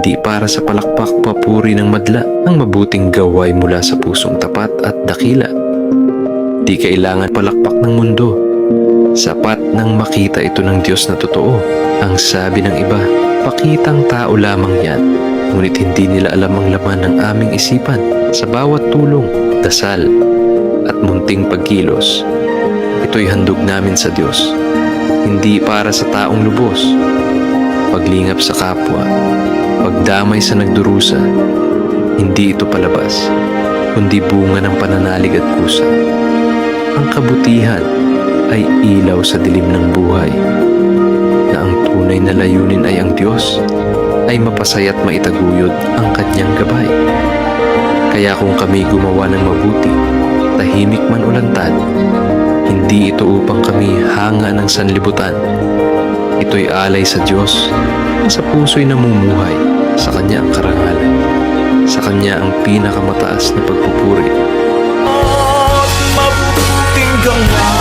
hindi para sa palakpak papuri ng madla. Ang mabuting gawa ay mula sa pusong tapat at dakila. Di kailangan palakpak ng mundo. Sapat nang makita ito ng Diyos na totoo. Ang sabi ng iba, pakitang tao lamang yan. Ngunit hindi nila alam ang laman ng aming isipan. Sa bawat tulong, dasal, at munting pagkilos, ito'y handog namin sa Diyos. Hindi para sa taong lubos. Paglingap sa kapwa, pagdamay sa nagdurusa, hindi ito palabas, kundi bunga ng pananalig at kusa. Ang kabutihan ay ilaw sa dilim ng buhay, na ang tunay na layunin ay ang Diyos, ay mapasaya't maitaguyod ang kanyang gabay. Kaya kung kami gumawa ng mabuti, tahimik man o lantad, hindi ito upang kami hanga ng sanlibutan. Ito'y alay sa Diyos, na sa puso'y namumuhay, sa Kanya ang karangalan, sa Kanya ang pinakamataas na pagpupuri. At mabuting gawa